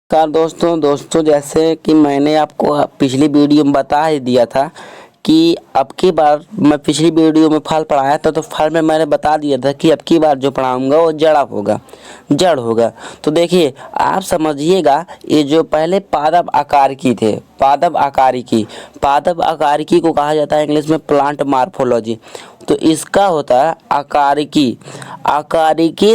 नमस्कार दोस्तों जैसे कि मैंने आपको पिछली वीडियो में बता ही दिया था कि अब की बार मैं पिछली वीडियो में फल पढ़ाया था, तो फल में मैंने बता दिया था कि अब की बार जो पढ़ाऊंगा वो जड़ होगा। तो देखिए आप समझिएगा, ये जो पहले पादप आकारिकी थे, पादप आकारिकी को कहा जाता है इंग्लिश में प्लांट मार्फोलॉजी। तो इसका होता है आकारिकी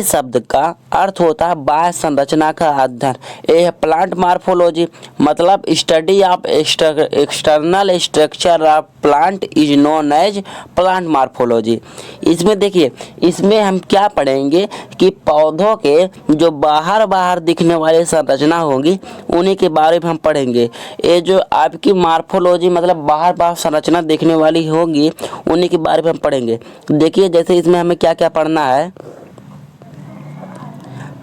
शब्द का अर्थ होता है बाह्य संरचना का अध्ययन। ये है प्लांट मार्फोलॉजी, मतलब study of external structure of plant is known as plant morphology. इसमें देखिए, इसमें हम क्या पढ़ेंगे कि पौधों के जो बाहर दिखने वाली संरचना होगी उन्हीं के बारे में हम पढ़ेंगे। ये जो आपकी मार्फोलॉजी मतलब बाहर संरचना दिखने वाली होगी उन्हीं के बारे में हम पढ़ेंगे। देखिए जैसे इसमें हमें क्या क्या पढ़ना है।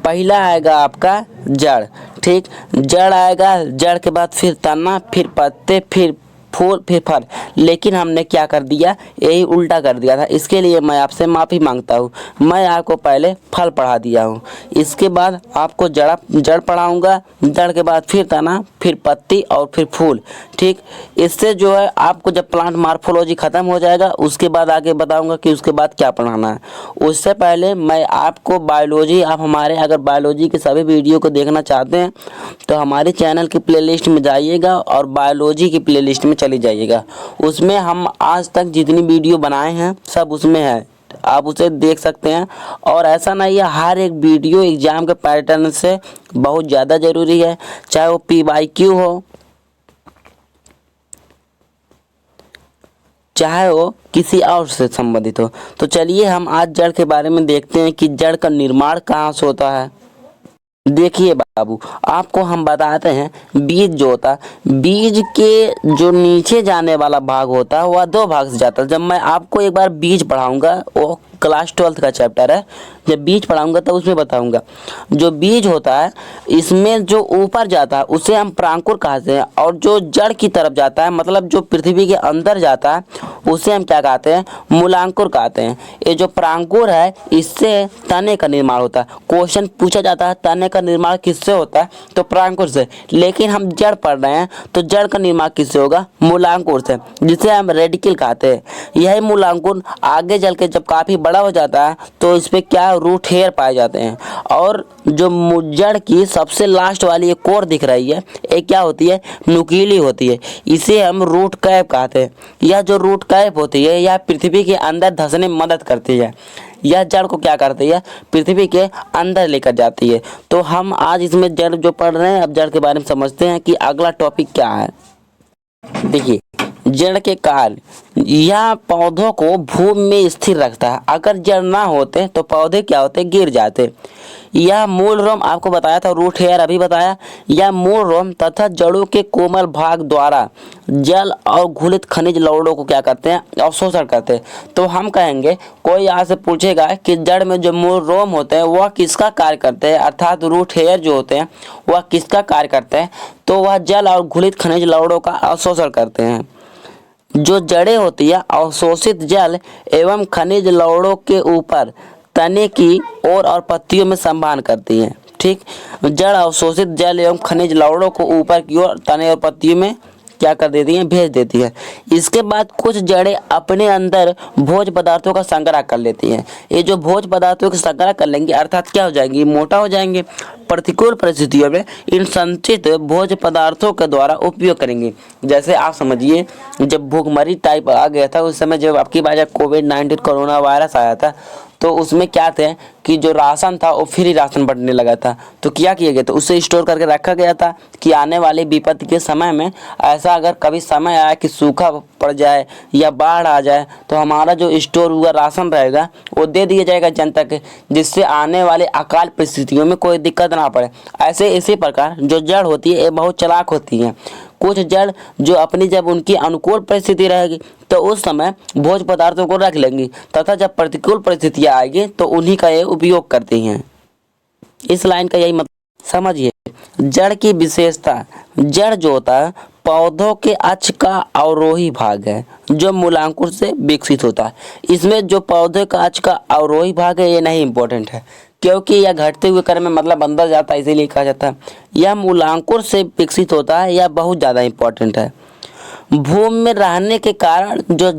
पहला आएगा आपका जड़, ठीक, जड़ आएगा, जड़ के बाद फिर तना, फिर पत्ते, फिर फूल, फिर फल। लेकिन हमने क्या कर दिया, यही उल्टा कर दिया था। इसके लिए मैं आपसे माफ़ी मांगता हूँ। मैं आपको पहले फल पढ़ा दिया हूँ, इसके बाद आपको जड़ पढ़ाऊँगा, जड़ के बाद फिर तना, फिर पत्ती और फिर फूल, ठीक। इससे जो है आपको जब प्लांट मार्फोलॉजी ख़त्म हो जाएगा उसके बाद आगे बताऊँगा कि उसके बाद क्या पढ़ाना है। उससे पहले मैं आपको बायोलॉजी, आप हमारे अगर बायोलॉजी के सभी वीडियो को देखना चाहते हैं तो हमारे चैनल की प्लेलिस्ट में जाइएगा और बायोलॉजी की प्लेलिस्ट में चली जाइएगा। उसमें हम आज तक जितनी वीडियो बनाए हैं सब उसमें है, आप उसे देख सकते हैं। और ऐसा नहीं है, हर एक वीडियो एग्जाम के पैटर्न से बहुत ज़्यादा ज़रूरी है, चाहे वो PYQ हो, चाहे वो किसी और से संबंधित हो। तो चलिए हम आज जड़ के बारे में देखते हैं कि जड़ का निर्माण कहाँ से होता है। देखिए बाबू, आपको हम बताते हैं, बीज जो होता है, बीज के जो नीचे जाने वाला भाग होता है वह दो भाग से जाता है। जब मैं आपको एक बार बीज पढ़ाऊंगा, वो क्लास 12th का चैप्टर है, जब बीज पढ़ाऊंगा तो उसमें बताऊंगा। जो बीज होता है इसमें जो ऊपर जाता है उसे हम प्रांकुर कहते हैं, और जो जड़ की तरफ जाता है मतलब जो पृथ्वी के अंदर जाता है उसे हम क्या कहते हैं, मूलांकुर कहते हैं। ये जो प्रांकुर है इससे तने का निर्माण होता है। क्वेश्चन पूछा जाता है तने का निर्माण किससे होता है, तो प्रांकुर से। लेकिन हम जड़ पढ़ रहे हैं तो जड़ का निर्माण किससे होगा, मूलांकुर से, जिसे हम रेडिकल कहते हैं। यही मूलांकुर आगे चल के जब काफ़ी बड़ा हो जाता है तो इस पर क्या रूट हेयर पाए जाते हैं। और जो जड़ की सबसे लास्ट वाली एक कोर दिख रही है, ये क्या होती है, नुकीली होती है, इसे हम रूट कैप कहते हैं। यह जो रूट कैप होती है यह पृथ्वी के अंदर धंसने में मदद करती है। यह जड़ को क्या करती है, पृथ्वी के अंदर लेकर जाती है। तो हम आज इसमें जड़ जो पढ़ रहे हैं, अब जड़ के बारे में समझते हैं कि अगला टॉपिक क्या है। देखिए जड़ के कार्य, यह पौधों को भूमि में स्थिर रखता है। अगर जड़ ना होते तो पौधे क्या होते, गिर जाते। यह मूल रोम, आपको बताया था रूट हेयर अभी बताया, यह मूल रोम तथा जड़ों के कोमल भाग द्वारा जल और घुलित खनिज लवणों को क्या करते हैं, अवशोषण करते हैं। तो हम कहेंगे, कोई यहाँ से पूछेगा कि जड़ में जो मूल रोम होते हैं वह किसका कार्य करते हैं, अर्थात रूट हेयर जो होते हैं वह किसका कार्य करते हैं, तो वह जल और घुलित खनिज लवणों का अवशोषण करते हैं। जो जड़ें होती है अवशोषित जल एवं खनिज लवणों के ऊपर तने की ओर और पत्तियों में संवहन करती हैं, ठीक। जड़ अवशोषित जल एवं खनिज लवणों को ऊपर की ओर तने और पत्तियों में क्या कर देती हैं, भेज देती है। इसके बाद कुछ जड़ें अपने अंदर भोज्य पदार्थों का संग्रह कर लेती हैं। ये जो भोज्य पदार्थों का संग्रह कर लेंगी अर्थात क्या हो जाएंगी, मोटा हो जाएंगे। प्रतिकूल परिस्थितियों में इन संचित भोज्य पदार्थों के द्वारा उपयोग करेंगे। जैसे आप समझिए, जब भूखमरी टाइप आ गया था उस समय, जब आपकी बात कोविड-19 कोरोना वायरस आया था, तो उसमें क्या थे कि जो राशन था वो फ्री राशन बंटने लगा था। तो क्या किया गया, तो उसे स्टोर करके रखा गया था कि आने वाली विपत्ति के समय में, ऐसा अगर कभी समय आया कि सूखा पड़ जाए या बाढ़ आ जाए, तो हमारा जो स्टोर हुआ राशन रहेगा वो दे दिया जाएगा जनता के, जिससे आने वाले अकाल परिस्थितियों में कोई दिक्कत ना पड़े। ऐसे इसी प्रकार जो जड़ होती है ये बहुत चालाक होती है। कुछ जड़ जो अपनी जब उनकी अनुकूल परिस्थिति रहेगी तो उस समय भोज्य पदार्थों को रख लेंगी, तथा जब प्रतिकूल परिस्थितियाँ आएगी तो उन्हीं का ये उपयोग करती हैं। इस लाइन का यही मतलब समझिए। जड़ की विशेषता, जड़ जो होता है पौधों के अक्ष का अवरोही भाग है जो मूलांकुर से विकसित होता है। इसमें जो पौधे का अक्ष का अवरोही भाग है ये नहीं इंपॉर्टेंट है, क्योंकि यह घटते हुए क्रम में मतलब अंदर जाता है, इसीलिए कहा जाता है। यह मूलांकुर से विकसित होता है, यह बहुत ज़्यादा इंपॉर्टेंट है। भूमि में रहने के कारण जो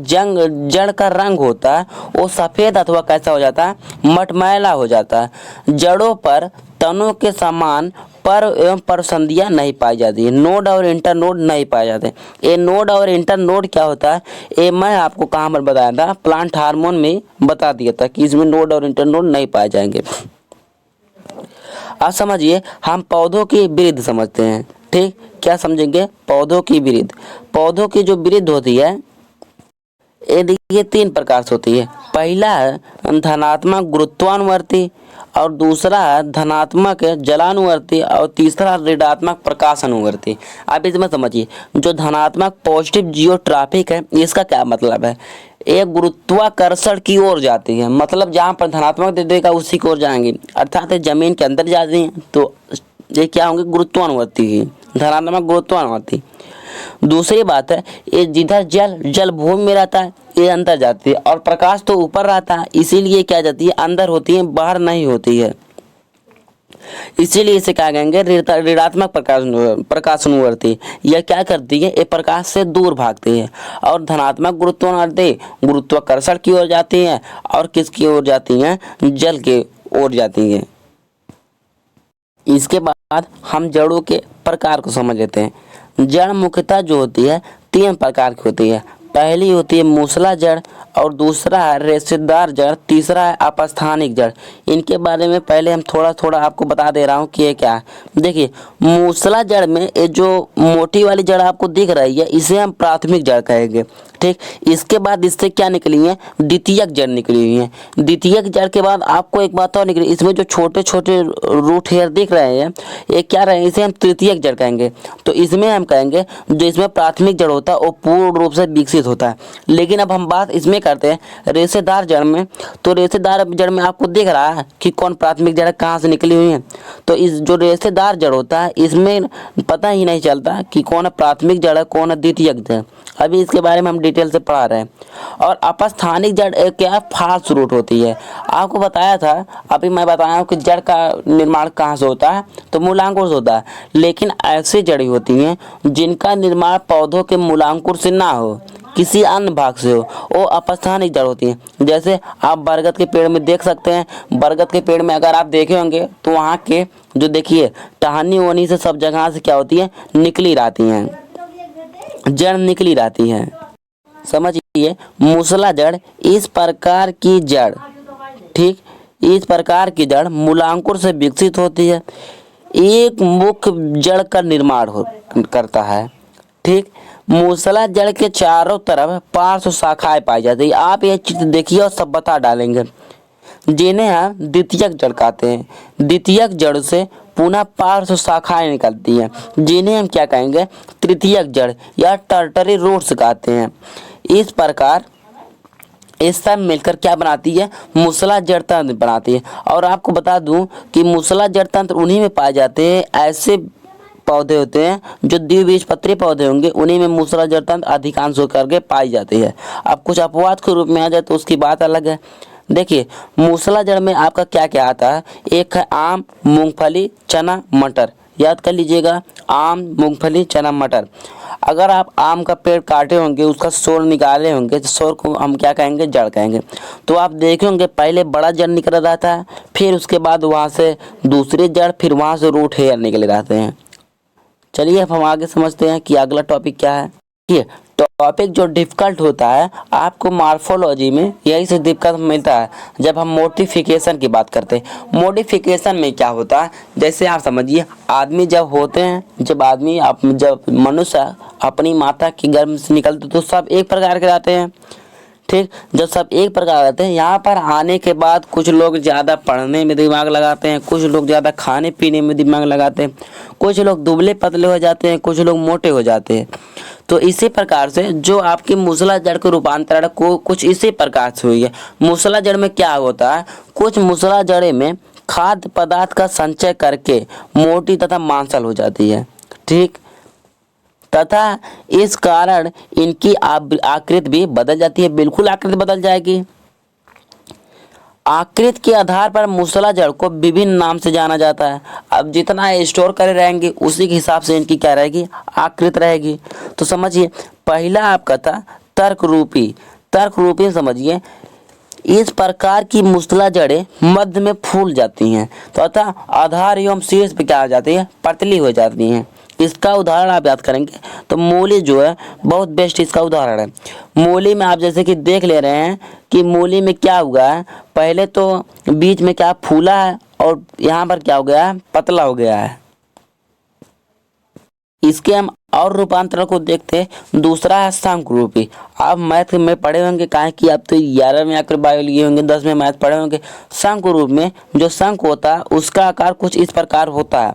जड़ का रंग होता है वो सफ़ेद अथवा कैसा हो जाता है, मटमैला हो जाता है। जड़ों पर तनों के समान पर एवं परसंधियाँ नहीं पाई जाती है, नोड और इंटरनोड नहीं पाए जाते। ये नोड और इंटरनोड क्या होता है, ये मैं आपको कहाँ पर बताया था, प्लांट हार्मोन में बता दिया था कि इसमें नोड और इंटरनोड नहीं पाए जाएंगे। अब समझिए, हम पौधों की वृद्धि समझते हैं। ठीक, क्या समझेंगे, पौधों की वृद्धि। पौधों की जो वृद्धि होती है ये देखिए 3 प्रकार से होती है। पहला है धनात्मक गुरुत्वानुवर्ती, और दूसरा है धनात्मक जलानुवर्ती, और तीसरा ऋणात्मक प्रकाशानुवर्ती। आप इसमें समझिए, जो धनात्मक पॉजिटिव जियोट्रॉपिक है इसका क्या मतलब है, एक गुरुत्वाकर्षण की ओर जाती है, मतलब जहाँ पर धनात्मक दे देगा उसी की ओर जाएंगी, अर्थात जमीन के अंदर जाती हैं तो ये क्या होंगे, गुरुत्वानुवर्ती ही, धनात्मक गुरुत्वानुवर्ती। दूसरी बात है, ये जिधर जल भूमि में रहता है ये अंदर जाती है, और प्रकाश तो ऊपर रहता है इसीलिए क्या जाती है, अंदर होती है, बाहर नहीं होती है। इसीलिए इसे क्या कहेंगे, ऋणात्मक प्रकाशानुवर्ती। यह क्या करती है, ये प्रकाश से दूर भागती है। और धनात्मक गुरुत्वानुवर्ती गुरुत्वाकर्षण की ओर जाती है, और किसकी ओर जाती हैं, जल के ओर जाती हैं। इसके बाद हम जड़ों के प्रकार को समझ लेते हैं। जड़ मुख्यतः जो होती है 3 प्रकार की होती है। पहली होती है मूसला जड़, और दूसरा है रेशेदार जड़, तीसरा है अपस्थानिक जड़। इनके बारे में पहले हम थोड़ा थोड़ा आपको बता दे रहा हूँ कि ये क्या है। देखिए, मूसला जड़ में ये जो मोटी वाली जड़ आपको दिख रही है इसे हम प्राथमिक जड़ कहेंगे। ठीक, इसके बाद इससे क्या निकली है, द्वितीयक जड़ निकली हुई है। द्वितीयक जड़ के बाद आपको एक बात और निकली, इसमें जो छोटे छोटे रूट हेयर दिख रहे हैं ये क्या रहे, इसे हम तृतीयक जड़ कहेंगे। तो इसमें हम कहेंगे जो इसमें प्राथमिक जड़ होता है वो पूर्ण रूप से विकसित होता है। लेकिन अब हम बात इसमें करते हैं रेशेदार जड़ में। तो रेशेदार जड़ में आपको दिख रहा है कि कौन प्राथमिक जड़ कहाँ से निकली हुई है। तो इस जो रेशेदार जड़ होता है इसमें पता ही नहीं चलता कि कौन प्राथमिक जड़ है कौन द्वितीयक जड़। अभी इसके बारे में हम डिटेल से पढ़ा रहे हैं। और अपस्थानिक जड़ एक क्या, फाल्स रूट होती है। आपको बताया था, अभी मैं बताया हूँ कि जड़ का निर्माण कहाँ से होता है, तो मूलांकुर से होता है। लेकिन ऐसी जड़ी होती हैं जिनका निर्माण पौधों के मूलांकुर से ना हो, किसी अन्य भाग से हो, वो अपस्थानिक जड़ होती हैं। जैसे आप बरगद के पेड़ में देख सकते हैं, बरगद के पेड़ में अगर आप देखे होंगे तो वहाँ के जो देखिए टहनी वहनी से सब जगह से क्या होती है, निकली रहती हैं, जड़ निकली रहती है। समझिए, मूसला जड़ इस प्रकार की जड़, ठीक, इस प्रकार की जड़ मूलांकुर से विकसित होती है, एक मुख्य जड़ का निर्माण करता है। ठीक, मूसला जड़ के चारों तरफ पार्श्व शाखाएं पाई जाती है। आप ये चित्र देखिए और सब बता डालेंगे, जिन्हें हम द्वितीयक जड़ कहते हैं। द्वितीयक जड़ से पुनः पार्श्व शाखाएं निकलती हैं, जिन्हें हम क्या कहेंगे, तृतीयक जड़ या टर्टरी रूट्स कहते हैं। इस प्रकार ये सब मिलकर क्या बनाती है, मूसला जड़ तंत्र बनाती है। और आपको बता दूं कि मूसला जड़ तंत्र उन्हीं में पाए जाते हैं, ऐसे पौधे होते हैं जो द्विबीजपत्री पौधे होंगे उन्हीं में मूसला जड़ तंत्र अधिकांश होकर के पाई जाती है। अब कुछ अपवाद के रूप में आ जाए तो उसकी बात अलग है। देखिए, मूसला जड़ में आपका क्या क्या आता है, एक है आम, मूंगफली, चना, मटर। याद कर लीजिएगा, आम, मूंगफली, चना, मटर। अगर आप आम का पेड़ काटे होंगे, उसका सोर निकाले होंगे तो सोर को हम क्या कहेंगे, जड़ कहेंगे। तो आप देखे होंगे पहले बड़ा जड़ निकल रहता है, फिर उसके बाद वहाँ से दूसरी जड़, फिर वहाँ से रूट हेयर निकले रहते हैं। चलिए अब हम आगे समझते हैं कि अगला टॉपिक क्या है। ये टॉपिक जो डिफ़िकल्ट होता है आपको मॉर्फोलॉजी में यही से दिक्कत मिलता है जब हम मोडिफिकेशन की बात करते हैं। मोडिफिकेशन में क्या होता है, जैसे आप समझिए आदमी जब होते हैं, जब मनुष्य अपनी माता की गर्भ से निकलते तो सब एक प्रकार के रहते हैं। ठीक, जब सब एक प्रकार रहते हैं, यहाँ पर आने के बाद कुछ लोग ज़्यादा पढ़ने में दिमाग लगाते हैं, कुछ लोग ज़्यादा खाने पीने में दिमाग लगाते हैं, कुछ लोग दुबले पतले हो जाते हैं, कुछ लोग मोटे हो जाते हैं। तो इसी प्रकार से जो आपकी मूसला जड़ को रूपांतरण को कुछ इसी प्रकार से हुई है। मूसला जड़ में क्या होता है, कुछ मूसला जड़े में खाद्य पदार्थ का संचय करके मोटी तथा मांसल हो जाती है। ठीक, तथा इस कारण इनकी आकृति भी बदल जाती है, बिल्कुल आकृति बदल जाएगी। आकृति के आधार पर मूसला जड़ को विभिन्न नाम से जाना जाता है। अब जितना स्टोर करे रहेंगे उसी के हिसाब से इनकी क्या रहेगी, आकृति रहेगी। तो समझिए, पहला आपका था तर्क रूपी। तर्क रूपी समझिए, इस प्रकार की मूसला जड़ें मध्य में फूल जाती हैं तथा आधार एवं शीर्ष पे क्या हो जाती है, पतली हो जाती हैं। इसका उदाहरण आप याद करेंगे तो मूली जो है बहुत बेस्ट इसका उदाहरण है। मूली में आप जैसे कि देख ले रहे हैं कि मूली में क्या हुआ है, पहले तो बीच में क्या फूला है और यहाँ पर क्या हो गया है, पतला हो गया है। इसके हम और रूपांतरण को देखते हैं। दूसरा है शंकु रूपी। आप मैथ में पढ़े होंगे, काहे कि आप तो 11 में आकर बायो लिए होंगे, 10 में मैथ पढ़े होंगे। शंकु रूप में जो शंख होता है उसका आकार कुछ इस प्रकार होता है।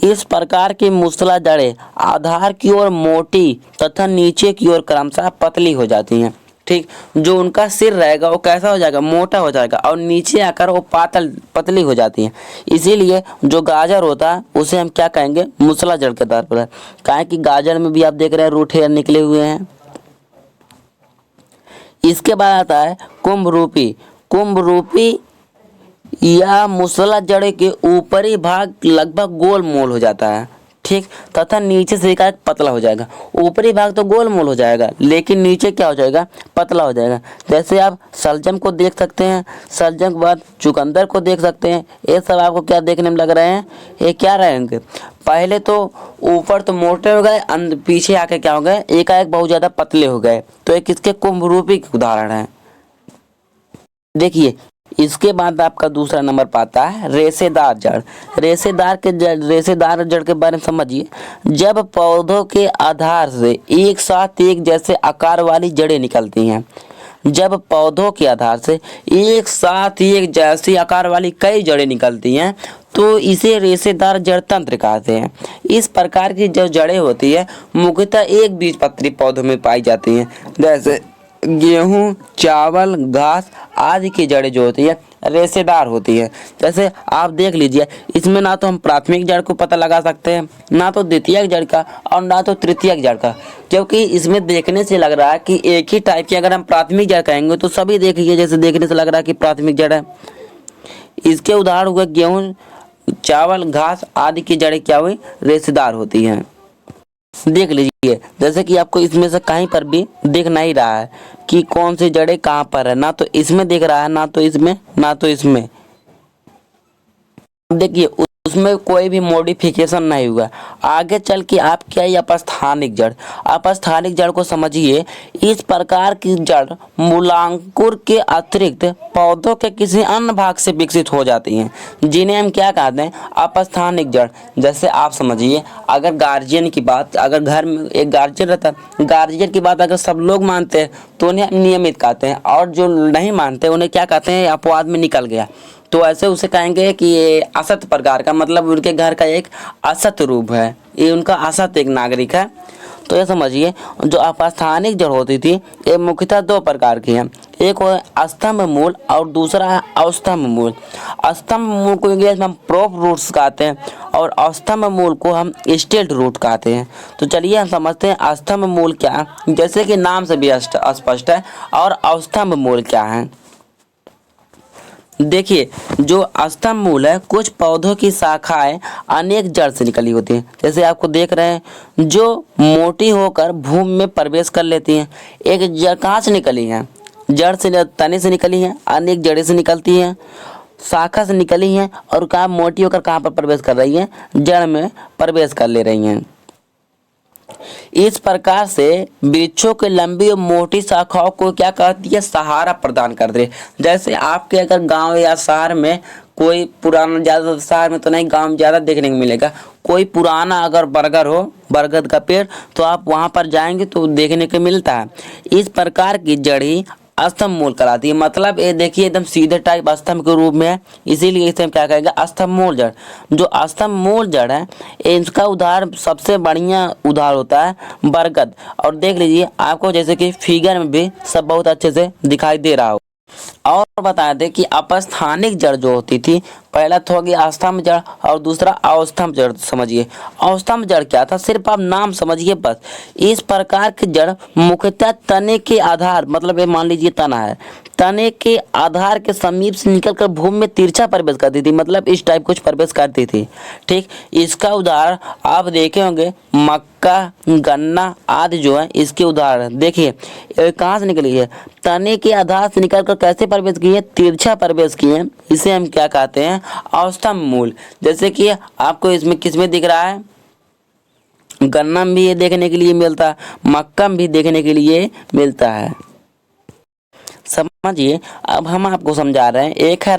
इस प्रकार की मूसला जड़ें आधार की ओर मोटी तथा नीचे की ओर क्रमशः पतली हो जाती हैं। ठीक, जो उनका सिर रहेगा वो कैसा हो जाएगा, मोटा हो जाएगा और नीचे आकर वो पतली हो जाती है। इसीलिए जो गाजर होता है उसे हम क्या कहेंगे, मूसला जड़ के तौर पर। काहे कि गाजर में भी आप देख रहे हैं रूट हेयर निकले हुए हैं। इसके बाद आता है कुंभ रूपी। कुंभ रूपी यह मूसला जड़ के ऊपरी भाग लगभग गोल मोल हो जाता है, ठीक, तथा नीचे से एकाएक पतला हो जाएगा। ऊपरी भाग तो गोल मोल हो जाएगा लेकिन नीचे क्या हो जाएगा, पतला हो जाएगा। जैसे आप सलजम को देख सकते हैं, सलजम के बाद चुकंदर को देख सकते हैं। ये सब आपको क्या देखने में लग रहे हैं, ये क्या रहेंगे, पहले तो ऊपर तो मोटे हो गए, पीछे आके क्या हो गए, एकाएक बहुत ज़्यादा पतले हो गए। तो एक इसके कुंभ रूपी के उदाहरण है। देखिए, इसके बाद आपका दूसरा नंबर पाता है रेशेदार जड़। रेशेदार जड़ के बारे में समझिए। जब पौधों के आधार से एक साथ एक जैसे आकार वाली जड़ें निकलती हैं, जब पौधों के आधार से एक साथ एक जैसी आकार वाली कई जड़ें निकलती हैं तो इसे रेशेदार जड़ तंत्र कहते हैं। इस प्रकार की जो जड़ें होती है मुख्यतः एक बीजपत्री पौधों में पाई जाती हैं। जैसे गेहूं, चावल, घास आदि की जड़ें जो होती है रेशेदार होती है। जैसे आप देख लीजिए, इसमें ना तो हम प्राथमिक जड़ को पता लगा सकते हैं, ना तो द्वितीयक जड़ का और ना तो तृतीयक जड़ का, क्योंकि इसमें देखने से लग रहा है कि एक ही टाइप की अगर हम प्राथमिक जड़ कहेंगे तो सभी देखिए जैसे देखने से लग रहा है कि प्राथमिक जड़ है। इसके उदाहरण हुए गेहूँ, चावल, घास आदि की जड़ें क्या हुई, रेशेदार होती हैं। देख लीजिए, जैसे कि आपको इसमें से कहीं पर भी दिख नहीं रहा है कि कौन सी जड़ें कहाँ पर है, ना तो इसमें दिख रहा है, ना तो इसमें, ना तो इसमें। देखिए, उसमें कोई भी मॉडिफिकेशन नहीं हुआ। आगे चल के आप क्या, ये अपस्थानिक जड़। अपस्थानिक जड़ को समझिए, इस प्रकार की जड़ मूलांकुर के अतिरिक्त पौधों के किसी अन्य भाग से विकसित हो जाती हैं, जिन्हें हम क्या कहते हैं, अपस्थानिक जड़। जैसे आप समझिए, अगर गार्जियन की बात, अगर घर में एक गार्जियन रहता है, गार्जियन की बात अगर सब लोग मानते हैं तो उन्हें नियमित कहते हैं, और जो नहीं मानते उन्हें क्या कहते हैं, अपवाद में निकल गया। तो ऐसे उसे कहेंगे कि ये असत प्रकार का, मतलब उनके घर का एक असत रूप है, ये उनका असत एक नागरिक है। तो ये समझिए, जो अपस्थानिक जड़ होती थी ये मुख्यतः दो प्रकार की हैं। एक है स्तंभ मूल और दूसरा है अस्तंभ मूल। स्तंभ मूल को इंग्लिश में हम प्रोप रूट्स कहते हैं और अस्तंभ मूल को हम स्टेल्ट रूट कहते हैं। तो चलिए हम समझते हैं स्तंभ मूल क्या है, जैसे कि नाम से भी स्पष्ट है, और अस्तंभ मूल क्या है। देखिए, जो स्तंभ मूल है, कुछ पौधों की शाखाएं अनेक जड़ से निकली होती हैं। जैसे आपको देख रहे हैं, जो मोटी होकर भूमि में प्रवेश कर लेती हैं। एक जड़ कहाँ से निकली है, जड़ से, तने से निकली हैं, अनेक जड़ें से निकलती हैं, शाखा से निकली हैं और कहाँ मोटी होकर कहाँ पर प्रवेश कर रही हैं, जड़ में प्रवेश कर ले रही हैं। इस प्रकार से वृक्षों के लंबी और मोटी शाखाओं को क्या कहती है, सहारा प्रदान करती है। जैसे आपके अगर गांव या शहर में कोई पुराना, ज़्यादा शहर में तो नहीं, गांव में ज़्यादा देखने को मिलेगा, कोई पुराना अगर बरगद हो, बरगद का पेड़, तो आप वहां पर जाएंगे तो देखने को मिलता है। इस प्रकार की जड़ी स्तंभ मूल कहलाती है। मतलब ये देखिए एकदम सीधे टाइप स्तंभ के रूप में है, इसीलिए इसे हम क्या कहेंगे, स्तंभ मूल जड़। जो स्तंभ मूल जड़ है, इसका उदाहरण सबसे बढ़िया उदाहरण होता है बरगद। और देख लीजिए, आपको जैसे कि फिगर में भी सब बहुत अच्छे से दिखाई दे रहा हो। और बता दें कि अपस्थानिक जड़ जो होती थी पहला तो हो गया स्तंभ जड़ और दूसरा अवस्थम्भ जड़। समझिए अवस्थम्भ जड़ क्या था, सिर्फ आप नाम समझिए बस। इस प्रकार की जड़ मुख्यतः तने के आधार, मतलब ये मान लीजिए तना है, तने के आधार के समीप से निकलकर भूमि में तिरछा प्रवेश करती थी, मतलब इस टाइप कुछ प्रवेश करती थी। ठीक, इसका उदाहरण आप देखे होंगे मक्का, गन्ना आदि जो है इसके उदाहरण। देखिए ये कहाँ से निकली है, तने के आधार से निकलकर कैसे प्रवेश की है, तिरछा प्रवेश की है। इसे हम क्या कहते हैं, अवस्थम्भ मूल। जैसे कि आपको इसमें किसमें दिख रहा है, गन्ना में भी ये देखने के लिए मिलता है, मक्का में भी देखने के लिए मिलता है। समझिए अब हम आपको समझा रहे हैं, एक है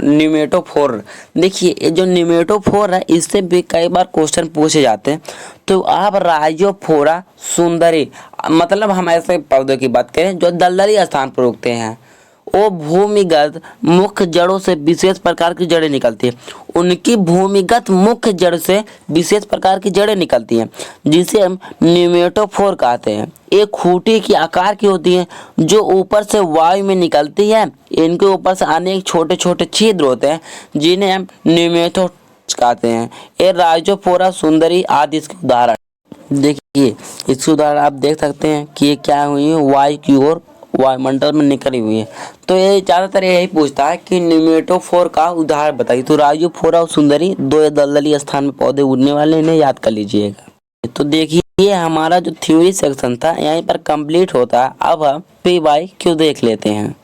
न्यूमेटोफोर। देखिए ये जो न्यूमेटोफोर है इससे भी कई बार क्वेश्चन पूछे जाते हैं। तो आप राइजोफोरा सुंदरी, मतलब हम ऐसे पौधों की बात करें जो दलदली स्थान पर उगते हैं, वो भूमिगत मुख्य जड़ों से विशेष प्रकार की जड़ें निकलती है। उनकी भूमिगत मुख्य जड़ से विशेष प्रकार की जड़ें निकलती हैं, जिसे हम न्यूमेटोफोर कहते हैं। एक खूंटी की आकार की होती है जो ऊपर से वायु में निकलती है। इनके ऊपर से अनेक छोटे छोटे छिद्र होते हैं जिन्हें हम न्यूमेटोड्स कहते हैं। ये राइजोफोरा सुंदरी आदि इसके उदाहरण। देखिए इसके उदाहरण आप देख सकते हैं कि ये क्या हुई है, वायु की ओर वायुमंडल में निकली हुई है। तो ये ज़्यादातर यही पूछता है कि न्यूमेटोफोर का उदाहरण बताइए। तो राइजोफोरा और सुंदरी दो दलदली स्थान में पौधे उगने वाले, इन्हें याद कर लीजिएगा। तो देखिए हमारा जो थ्योरी सेक्शन था यहीं पर कंप्लीट होता है। अब हम PYQ देख लेते हैं।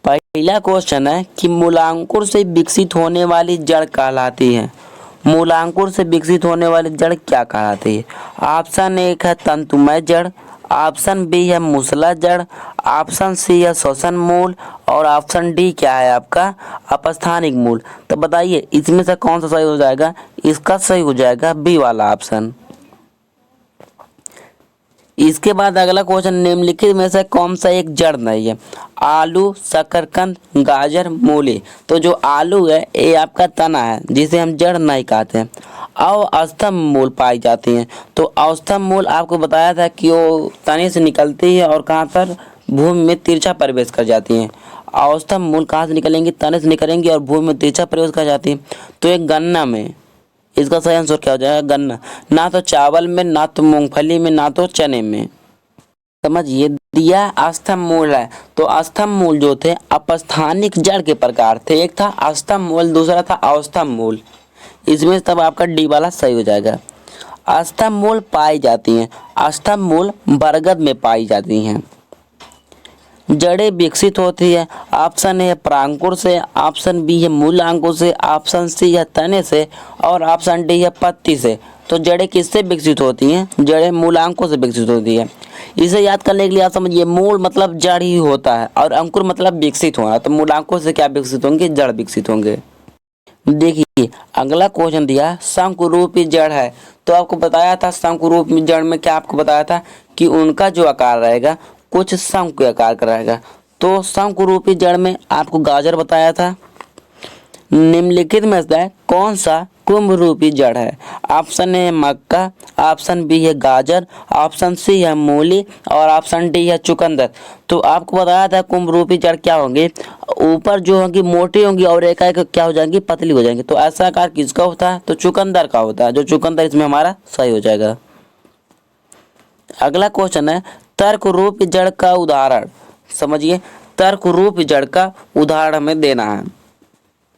पहला क्वेश्चन है कि मूलांकुर से विकसित होने वाली जड़ कहलाती है। मूलांकुर से विकसित होने वाली जड़ क्या कहलाती है? ऑप्शन एक है तंतुमय जड़, ऑप्शन बी है मूसला जड़, ऑप्शन सी है श्वसन मूल और ऑप्शन डी क्या है आपका, अपस्थानिक मूल। तो बताइए इसमें से कौन सा सही हो जाएगा? इसका सही हो जाएगा बी वाला ऑप्शन। इसके बाद अगला क्वेश्चन, निम्नलिखित में से कौन सा एक जड़ नहीं है? आलू, शकरकंद, गाजर, मूली। तो जो आलू है ये आपका तना है जिसे हम जड़ नहीं कहते हैं। अवस्थम्भ मूल पाई जाती हैं। तो अवस्थम्भ मूल आपको बताया था कि वो तने से निकलती है और कहाँ पर, भूमि में तिरछा प्रवेश कर जाती हैं। अवस्थम्भ मूल कहाँ से निकलेंगी? तने से निकलेंगी और भूमि में तिरछा प्रवेश कर जाती है। तो एक गन्ना में, इसका सही आंसर क्या हो जाएगा? गन्ना। ना तो चावल में, ना तो मूंगफली में, ना तो चने में। समझिए दिया अस्तंभ मूल है। तो अस्तंभ मूल जो थे अपस्थानिक जड़ के प्रकार थे। एक था अस्तंभ मूल, दूसरा था अवस्थम्भ मूल। इसमें तब आपका डी वाला सही हो जाएगा। अस्तंभ मूल पाई जाती हैं, अस्तंभ मूल बरगद में पाई जाती हैं। जड़ें विकसित होती है, ऑप्शन ए है परांकुर से, ऑप्शन बी है मूल अंकुर से, ऑप्शन सी है तने से और ऑप्शन डी है पत्ती से। तो जड़ें किससे विकसित होती हैं? जड़ें मूलांकों से विकसित होती है। इसे याद करने के लिए आप समझिए, मूल मतलब जड़ ही होता है और अंकुर मतलब विकसित होना। तो मूलांकों से क्या विकसित होंगे? जड़ विकसित होंगे। देखिए अगला क्वेश्चन दिया शंकुरूपी जड़ है। तो आपको बताया था शंकुरूपी जड़ में क्या आपको बताया था कि उनका जो आकार रहेगा कुछ शंकु के आकार का रहेगा। तो शंकुरूपी जड़ में आपको गाजर बताया था। निम्नलिखित में से कौन सा कुंभ रूपी जड़ है? ऑप्शन ए है मक्का, ऑप्शन बी है गाजर, ऑप्शन सी है मूली और ऑप्शन डी है चुकंदर। तो आपको बताया था कुंभ रूपी जड़ क्या होंगे, ऊपर जो होंगी मोटी होंगी और एक क्या हो जाएंगी, पतली हो जाएंगी। तो ऐसा आकार किसका होता है? तो चुकंदर का होता है। जो चुकंदर इसमें हमारा सही हो जाएगा। अगला क्वेश्चन है तर्क रूप जड़ का उदाहरण। समझिए तर्क रूप जड़ का उदाहरण हमें देना है।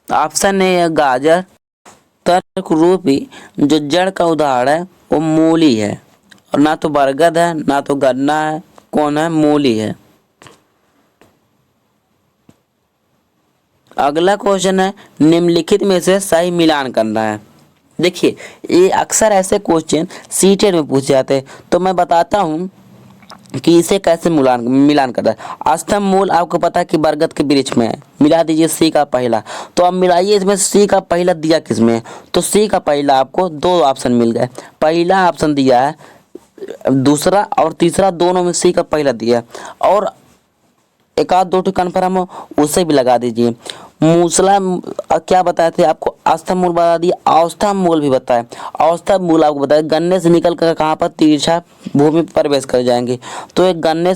ऑप्शन ए है गाजर। तर्क रूपी जो जड़ का उदाहरण है वो मूली है, और ना तो बरगद है ना तो गन्ना है। कौन है? मूली है। अगला क्वेश्चन है निम्नलिखित में से सही मिलान करना है। देखिए ये अक्सर ऐसे क्वेश्चन सीटेट में पूछे जाते हैं। तो मैं बताता हूँ कि इसे कैसे मिलान करता है। अस्तंभ मूल आपको पता है कि बरगद के वृक्ष में है। मिला दीजिए सी का पहला। तो अब मिलाइए इसमें सी का पहला दिया किसमें है? तो सी का पहला आपको दो ऑप्शन मिल गए। पहला ऑप्शन दिया है, दूसरा और तीसरा दोनों में सी का पहला दिया है। और एक आध दो कन्फर्म हो उसे भी लगा दीजिए। मूसला क्या बताए थे आपको? अस्तंभ मूल बता दिया, अवस्थम्भ मूल भी बताया। अवस्थम्भ मूल आपको बताया गन्ने से निकल कर कहाँ पर, तिरछा भूमि पर प्रवेश कर जाएंगे। तो एक गन्ने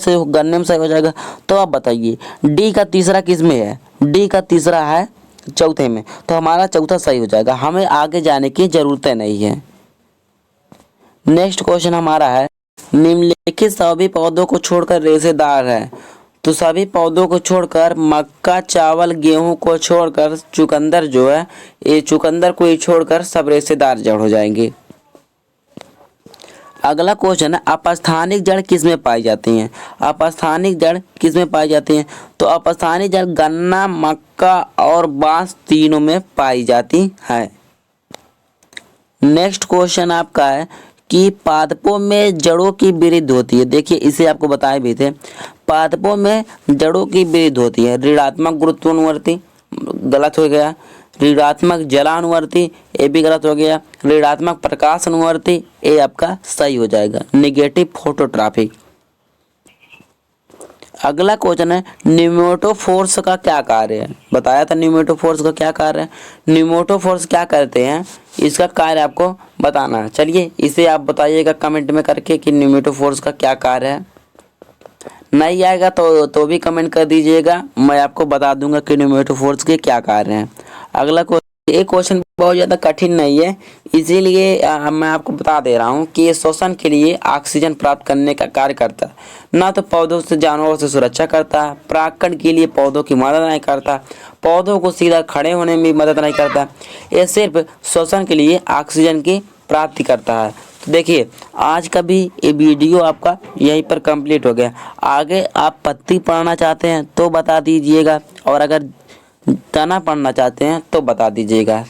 में सही हो जाएगा। तो आप बताइए डी का तीसरा किस में है? डी का तीसरा है चौथे में, तो हमारा चौथा सही हो जाएगा, हमें आगे जाने की ज़रूरत नहीं है। नेक्स्ट क्वेश्चन हमारा है, निम्नलिखित सभी पौधों को छोड़कर रेशेदार है। तो सभी पौधों को छोड़कर, मक्का, चावल, गेहूं को छोड़कर, चुकंदर जो है, ये चुकंदर को ही छोड़कर सब रेशेदार जड़ हो जाएंगे। अगला क्वेश्चन है, अपस्थानिक जड़ किसमें पाई जाती हैं? अपस्थानिक जड़ किसमें पाई जाती हैं? तो अपस्थानिक जड़ गन्ना, मक्का और बांस तीनों में पाई जाती है। नेक्स्ट क्वेश्चन आपका है कि पादपों में जड़ों की वृद्धि होती है। देखिए इसे आपको बताए भी थे, पादपों में जड़ों की वृद्धि होती है। ऋणात्मक गुरुत्वानुवर्ती गलत हो गया, ऋणात्मक जलानुवर्ती ये भी गलत हो गया, ऋणात्मक प्रकाश अनुवर्ती ये आपका सही हो जाएगा, निगेटिव फोटोट्रॉपिक। अगला क्वेश्चन है, न्यूमेटोफोर्स का क्या कार्य है? बताया था न्यूमेटोफोर्स का क्या कार्य है। न्यूमेटोफोर्स क्या करते हैं, इसका कार्य आपको बताना है। चलिए इसे आप बताइएगा कमेंट में करके कि न्यूमेटोफोर्स का क्या कार्य है। नहीं आएगा तो भी कमेंट कर दीजिएगा, मैं आपको बता दूंगा कि न्यूमेटोफोर्स के क्या कार्य हैं। अगला ये क्वेश्चन बहुत ज़्यादा कठिन नहीं है, इसीलिए मैं आपको बता दे रहा हूँ कि ये श्वसन के लिए ऑक्सीजन प्राप्त करने का कार्य करता है। ना तो पौधों से जानवरों से सुरक्षा करता है, परागकण के लिए पौधों की मदद नहीं करता, पौधों को सीधा खड़े होने में मदद नहीं करता, ये सिर्फ श्वसन के लिए ऑक्सीजन की प्राप्ति करता है। तो देखिए आज का भी ये वीडियो आपका यहीं पर कंप्लीट हो गया। आगे आप पत्ती पढ़ना चाहते हैं तो बता दीजिएगा, और अगर तना पढ़ना चाहते हैं तो बता दीजिएगा।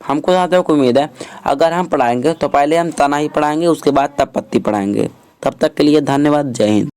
हमको जहाँ तक उम्मीद है अगर हम पढ़ाएंगे तो पहले हम तना ही पढ़ाएंगे, उसके बाद तब पत्ती पढ़ाएंगे। तब तक के लिए धन्यवाद, जय हिंद।